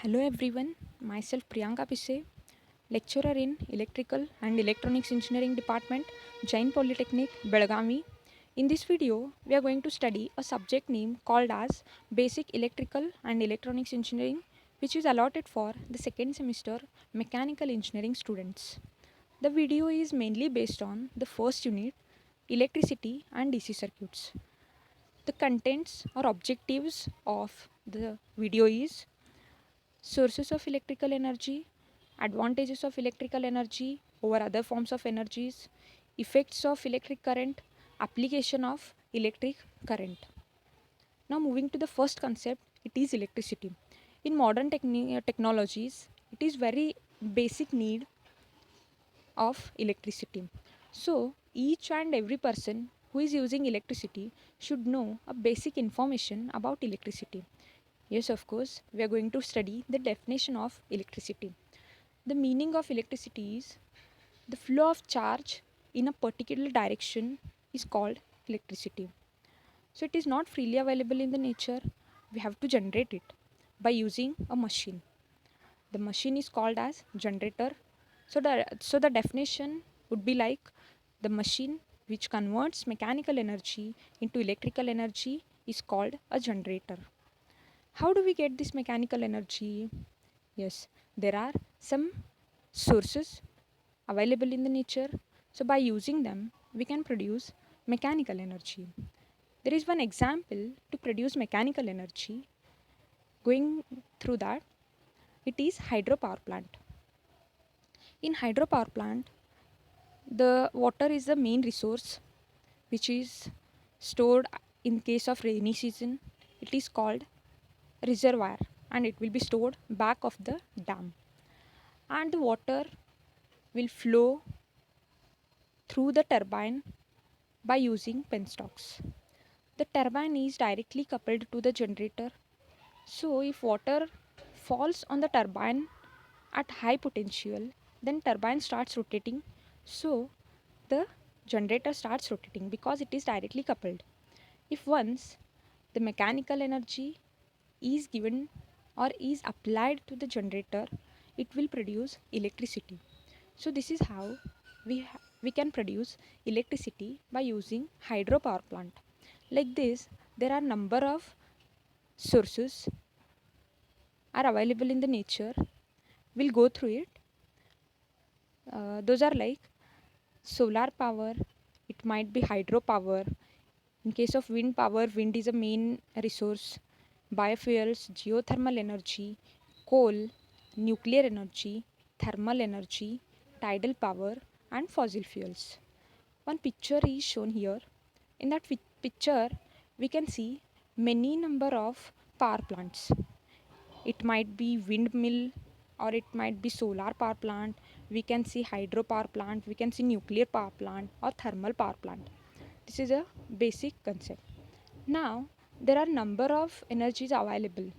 Hello everyone, myself Priyanka Pisse, lecturer in Electrical and Electronics Engineering Department, Jain Polytechnic, Belgavi. In this video, we are going to study a subject name called as Basic Electrical and Electronics Engineering, which is allotted for the second semester Mechanical Engineering students. The video is mainly based on the first unit, Electricity and DC Circuits. The contents or objectives of the video is sources of electrical energy, advantages of electrical energy over other forms of energies, effects of electric current, application of electric current. Now, moving to the first concept, it is electricity. In modern technologies, it is very basic need of electricity. So, each and every person who is using electricity should know a basic information about electricity. Yes, of course, we are going to study the definition of electricity. The meaning of electricity is the flow of charge in a particular direction is called electricity. So it is not freely available in the nature. We have to generate it by using a machine. The machine is called as generator. So the definition would be like the machine which converts mechanical energy into electrical energy is called a generator. How do we get this mechanical energy? Yes, there are some sources available in the nature. So, by using them, we can produce mechanical energy. There is one example to produce mechanical energy. Going through that, it is hydropower plant. In hydropower plant, the water is the main resource which is stored in case of rainy season. It is called reservoir and it will be stored back of the dam, and the water will flow through the turbine by using penstocks. The turbine is directly coupled to the generator. So if water falls on the turbine at high potential, then turbine starts rotating. So the generator starts rotating because it is directly coupled. If once the mechanical energy is given or is applied to the generator, it will produce electricity. So this is how we can produce electricity by using hydropower plant. Like this, there are number of sources are available in the nature. We'll go through it. Those are like solar power, it might be hydropower. In case of wind power, wind is a main resource. Biofuels, geothermal energy, coal, nuclear energy, thermal energy, tidal power, and fossil fuels. One picture is shown here. In that picture, we can see many number of power plants. It might be windmill or it might be solar power plant. We can see hydropower plant, we can see nuclear power plant or thermal power plant. This is a basic concept. Now, there are number of energies available.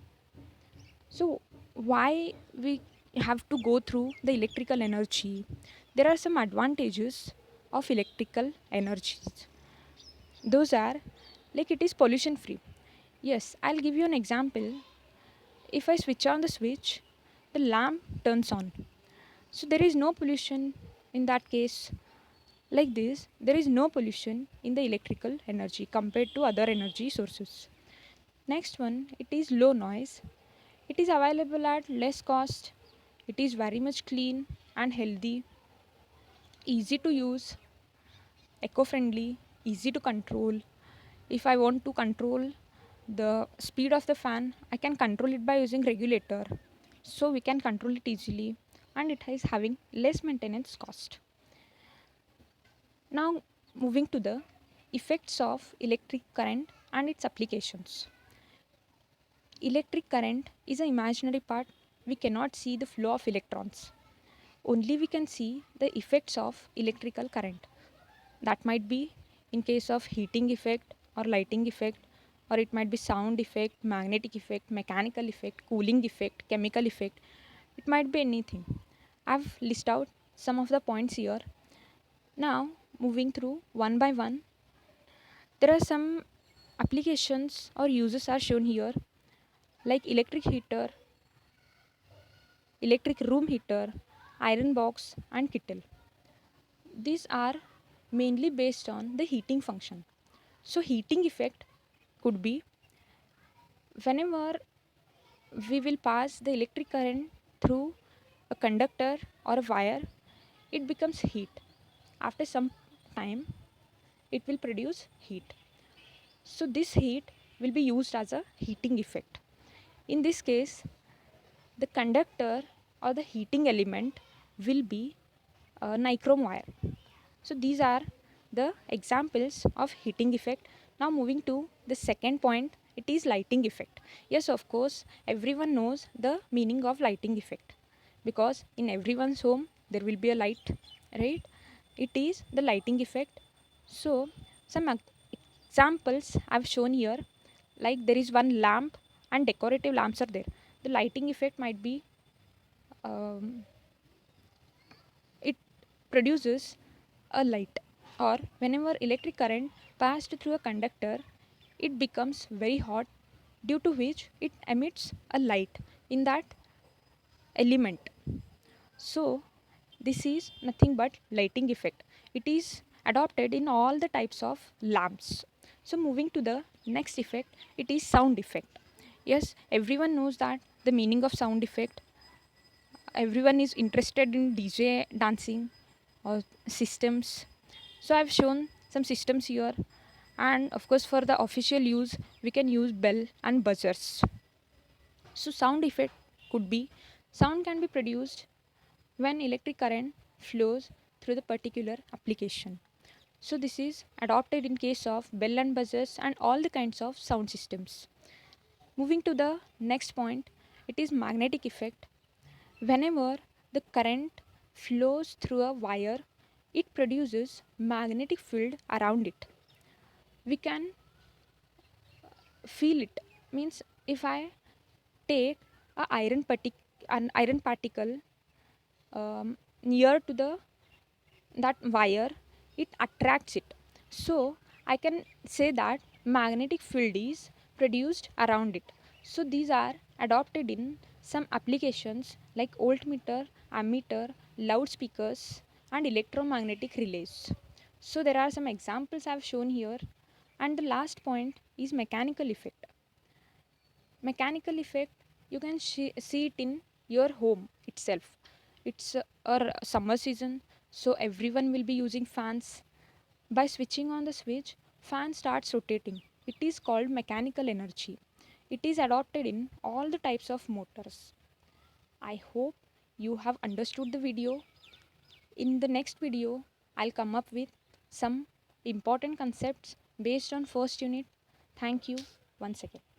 So, why we have to go through the electrical energy? There are some advantages of electrical energies. Those are like it is pollution free. Yes, I'll give you an example. If I switch on the switch, the lamp turns on. So there is no pollution in that case. Like this, there is no pollution in the electrical energy compared to other energy sources. Next one, it is low noise. It is available at less cost. It is very much clean and healthy, easy to use, eco-friendly, easy to control. If I want to control the speed of the fan, I can control it by using regulator. So we can control it easily and it is having less maintenance cost. Now moving to the effects of electric current and its applications. Electric current is an imaginary part. We cannot see the flow of electrons. Only we can see the effects of electrical current. That might be in case of heating effect or lighting effect, or it might be sound effect, magnetic effect, mechanical effect, cooling effect, chemical effect. It might be anything. I've listed out some of the points here. Now, moving through one by one, there are some applications or uses are shown here, like electric heater. electric room heater, iron box, and kettle. These are mainly based on the heating function. So heating effect could be whenever we will pass the electric current through a conductor or a wire, it becomes heat. After some time, it will produce heat. So this heat will be used as a heating effect. In this case, the conductor or the heating element will be a nichrome wire. So these are the examples of heating effect. Now moving to the second point, it is lighting effect. Yes, of course, everyone knows the meaning of lighting effect because in everyone's home there will be a light, right? It is the lighting effect. So some examples I've shown here, like there is one lamp and decorative lamps are there. The lighting effect might be um, it produces a light, or whenever electric current passed through a conductor, it becomes very hot, due to which it emits a light in that element. So this is nothing but lighting effect. It is adopted in all the types of lamps. So moving to the next effect, it is sound effect. Yes, everyone knows that the meaning of sound effect. Everyone is interested in DJ dancing or systems. So I've shown some systems here, and of course for the official use we can use bell and buzzers. So sound effect could be sound can be produced when electric current flows through the particular application. So this is adopted in case of bell and buzzers and all the kinds of sound systems. Moving to the next point, it is magnetic effect. Whenever the current flows through a wire, it produces magnetic field around it. We can feel it. Means if I take an iron particle near to the that wire, it attracts it. So I can say that magnetic field is produced around it. So these are adopted in some applications like voltmeter, ammeter, loudspeakers, and electromagnetic relays. So there are some examples I've shown here. And the last point is mechanical effect. Mechanical effect, you can see it in your home itself. It's a summer season, so everyone will be using fans. By switching on the switch, fan starts rotating. It is called mechanical energy. It is adopted in all the types of motors. I hope you have understood the video. In the next video, I'll come up with some important concepts based on first unit. Thank you once again.